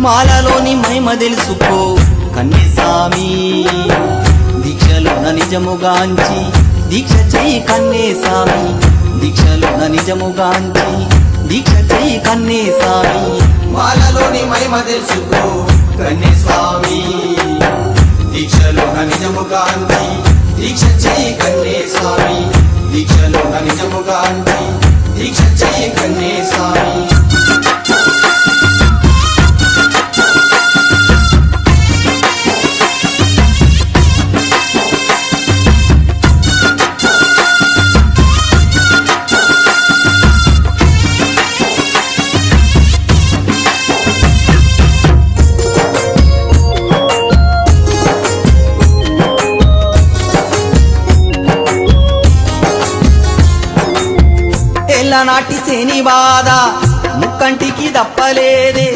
మాలలోని మహిమ తెలుసుకో కన్నేసామి దీక్షలోన నిజముగాంచి దీక్ష చెయ్యి కన్నేసామి దీక్షలోన నిజముగాంచి దీక్ష చెయ్యి కన్నేసామి మాలలోని మహిమ తెలుసుకో కన్నేస్వామి దీక్షలోన నిజముగాంచి దీక్ష చెయ్యి కన్నేస్వామి దీక్షలోన నిజముగాంచి దీక్ష చెయ్యి కన్నేస్వామి నాటి శని బాధ ముక్కంటికి దప్పలేదే